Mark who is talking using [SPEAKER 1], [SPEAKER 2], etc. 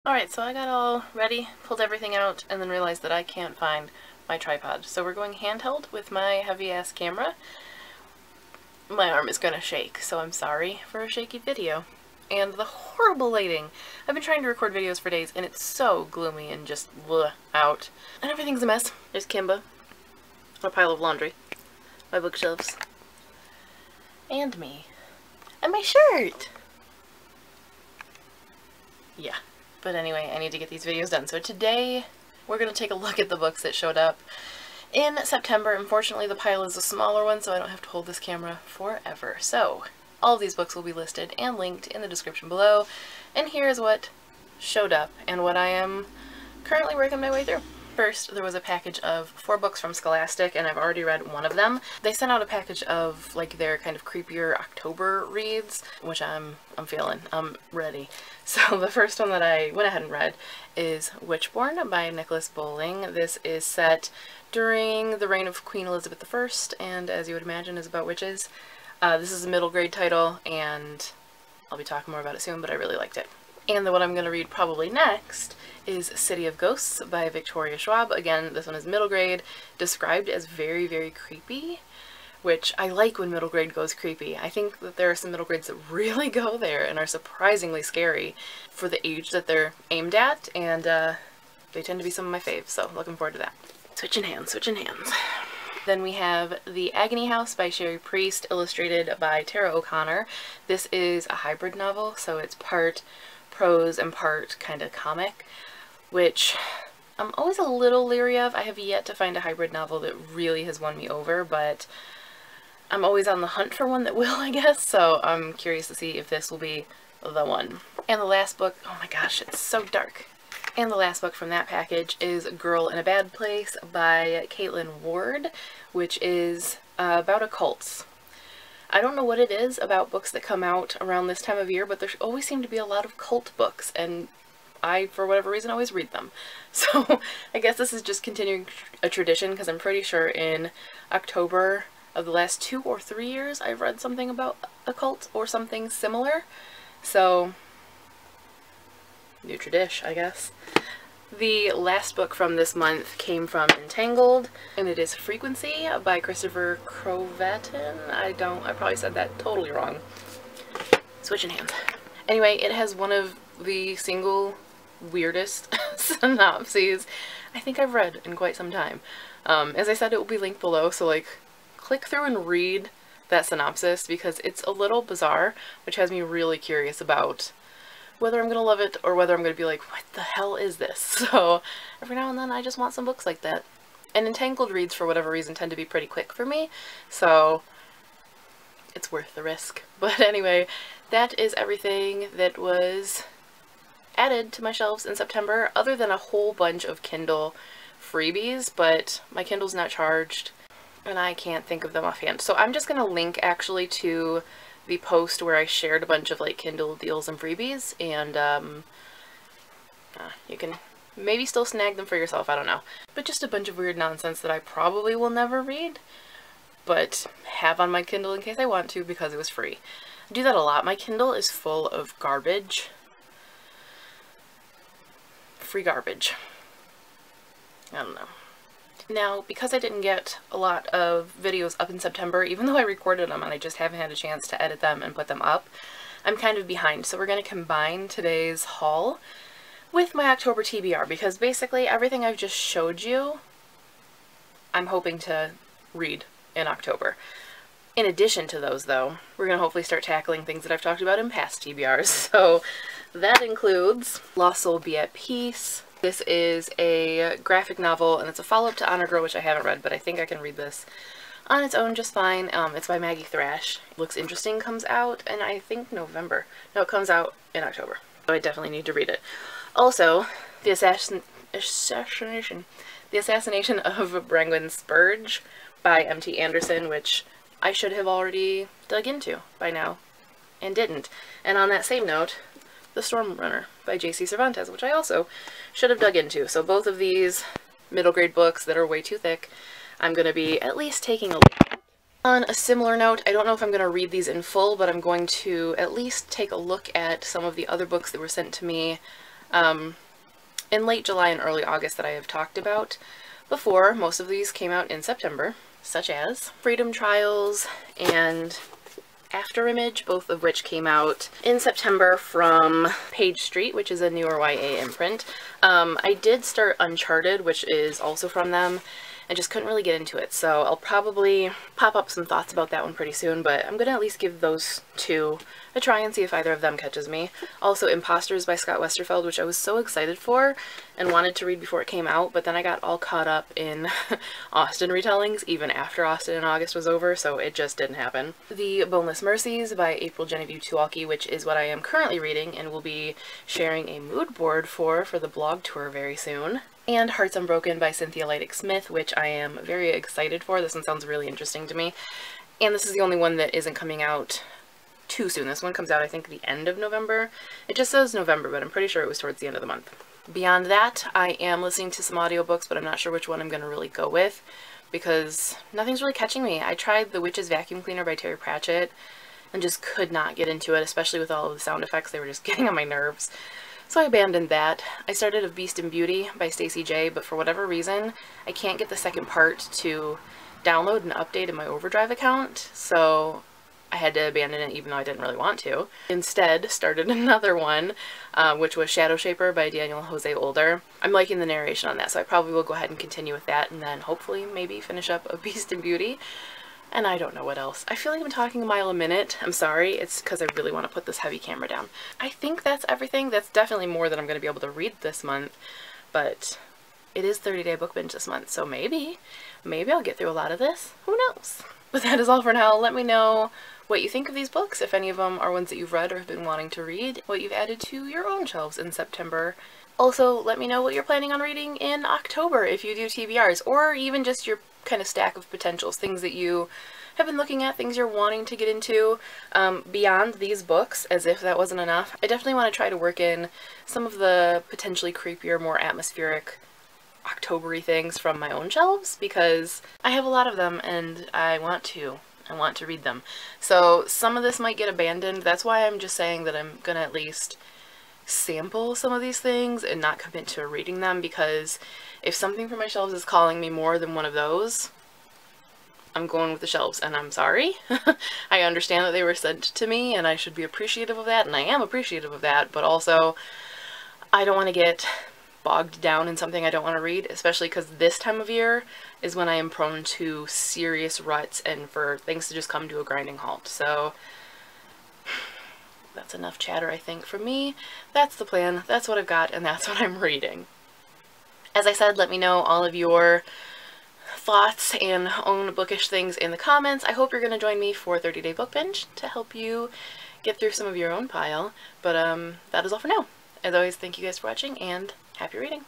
[SPEAKER 1] Alright, so I got all ready, pulled everything out, and then realized that I can't find my tripod. So we're going handheld with my heavy-ass camera. My arm is gonna shake, so I'm sorry for a shaky video. And the horrible lighting. I've been trying to record videos for days, and it's so gloomy and just bleh, out. And everything's a mess. There's Kimba, a pile of laundry, my bookshelves, and me. And my shirt! Yeah. But anyway, I need to get these videos done. So today, we're going to take a look at the books that showed up in September. Unfortunately, the pile is a smaller one, so I don't have to hold this camera forever. So, all of these books will be listed and linked in the description below. And here's what showed up and what I am currently working my way through. First, there was a package of 4 books from Scholastic, and I've already read one of them. They sent out a package of like their kind of creepier October reads, which I'm feeling. I'm ready. So the first one that I went ahead and read is Witchborn by Nicholas Bowling. This is set during the reign of Queen Elizabeth I, and as you would imagine is about witches. This is a middle grade title, and I'll be talking more about it soon, but I really liked it. And the one I'm going to read probably next is City of Ghosts by Victoria Schwab. Again, this one is middle grade, described as very, very creepy, which I like when middle grade goes creepy. I think that there are some middle grades that really go there and are surprisingly scary for the age that they're aimed at, and they tend to be some of my faves, so looking forward to that. Switching hands, switching hands. Then we have The Agony House by Sherry Priest, illustrated by Tara O'Connor. This is a hybrid novel, so it's part prose and part kind of comic, which I'm always a little leery of. I have yet to find a hybrid novel that really has won me over, but I'm always on the hunt for one that will, I guess, so I'm curious to see if this will be the one. And the last book, oh my gosh, it's so dark. And the last book from that package is Girl in a Bad Place by Caitlin Ward, which is about occults. I don't know what it is about books that come out around this time of year, but there always seem to be a lot of cult books, and I, for whatever reason, always read them. So I guess this is just continuing a tradition, because I'm pretty sure in October of the last 2 or 3 years I've read something about a cult or something similar. So, new tradition, I guess. The last book from this month came from Entangled, and it is Frequency by Christopher Crovatin. I probably said that totally wrong. Switching hands. Anyway, it has one of the single weirdest synopses I think I've read in quite some time. As I said, it will be linked below, so like click through and read that synopsis because it's a little bizarre, which has me really curious about whether I'm gonna love it or whether I'm gonna be like, what the hell is this? So every now and then I just want some books like that. And Entangled reads, for whatever reason, tend to be pretty quick for me, so it's worth the risk. But anyway, that is everything that was added to my shelves in September, other than a whole bunch of Kindle freebies, but my Kindle's not charged, and I can't think of them offhand. So I'm just gonna link actually to the post where I shared a bunch of like Kindle deals and freebies, and you can maybe still snag them for yourself, I don't know. But just a bunch of weird nonsense that I probably will never read, but have on my Kindle in case I want to because it was free. I do that a lot. My Kindle is full of garbage. Free garbage. I don't know. Now, because I didn't get a lot of videos up in September, even though I recorded them and I just haven't had a chance to edit them and put them up, I'm kind of behind. So we're going to combine today's haul with my October TBR, because basically everything I've just showed you, I'm hoping to read in October. In addition to those, though, we're going to hopefully start tackling things that I've talked about in past TBRs. So that includes Lost Soul Be at Peace. This is a graphic novel, and it's a follow-up to Honor Girl, which I haven't read, but I think I can read this on its own just fine. It's by Maggie Thrash. Looks Interesting comes out in, I think, November. No, it comes out in October. So I definitely need to read it. Also, The Assassination of Brangwyn Spurge by M.T. Anderson, which I should have already dug into by now, and didn't. And on that same note, The Storm Runner by J.C. Cervantes, which I also should have dug into. So both of these middle grade books that are way too thick, I'm going to be at least taking a look at. On a similar note, I don't know if I'm going to read these in full, but I'm going to at least take a look at some of the other books that were sent to me in late July and early August that I have talked about before. Most of these came out in September, such as Freedom Trials and After Image, both of which came out in September from Page Street, which is a newer YA imprint. I did start Uncharted, which is also from them. I just couldn't really get into it, so I'll probably pop up some thoughts about that one pretty soon, but I'm gonna at least give those two a try and see if either of them catches me. Also, Imposters by Scott Westerfeld, which I was so excited for and wanted to read before it came out, but then I got all caught up in Austen retellings even after Austen in August was over, so it just didn't happen. The Boneless Mercies by April Genevieve Tuwalki, which is what I am currently reading and will be sharing a mood board for the blog tour very soon. And Hearts Unbroken by Cynthia Leidig-Smith, which I am very excited for. This one sounds really interesting to me. And this is the only one that isn't coming out too soon. This one comes out, I think, the end of November. It just says November, but I'm pretty sure it was towards the end of the month. Beyond that, I am listening to some audiobooks, but I'm not sure which one I'm going to really go with because nothing's really catching me. I tried The Witch's Vacuum Cleaner by Terry Pratchett and just could not get into it, especially with all of the sound effects. They were just getting on my nerves. So I abandoned that. I started Of Beast and Beauty by Stacey J, but for whatever reason, I can't get the second part to download and update in my Overdrive account, so I had to abandon it even though I didn't really want to. Instead, started another one, which was Shadow Shaper by Daniel Jose Older. I'm liking the narration on that, so I probably will go ahead and continue with that, and then hopefully maybe finish up Of Beast and Beauty. And I don't know what else. I feel like I'm talking a mile a minute. I'm sorry. It's because I really want to put this heavy camera down. I think that's everything. That's definitely more than I'm going to be able to read this month. But it is 30-day book binge this month, so maybe I'll get through a lot of this. Who knows? But that is all for now. Let me know what you think of these books, if any of them are ones that you've read or have been wanting to read, what you've added to your own shelves in September. Also, let me know what you're planning on reading in October if you do TBRs, or even just your kind of stack of potentials, things that you have been looking at, things you're wanting to get into. Beyond these books, as if that wasn't enough, I definitely want to try to work in some of the potentially creepier, more atmospheric, October-y things from my own shelves, because I have a lot of them and I want to read them. So some of this might get abandoned. That's why I'm just saying that I'm gonna at least sample some of these things and not commit to reading them, because if something from my shelves is calling me more than one of those, I'm going with the shelves, and I'm sorry. I understand that they were sent to me and I should be appreciative of that, and I am appreciative of that, but also I don't want to get bogged down in something I don't want to read, especially because this time of year is when I am prone to serious ruts and for things to just come to a grinding halt. So that's enough chatter, I think, for me. That's the plan, that's what I've got, and that's what I'm reading. As I said, let me know all of your thoughts and own bookish things in the comments. I hope you're going to join me for 30-day book binge to help you get through some of your own pile. But that is all for now. As always, thank you guys for watching, and happy reading!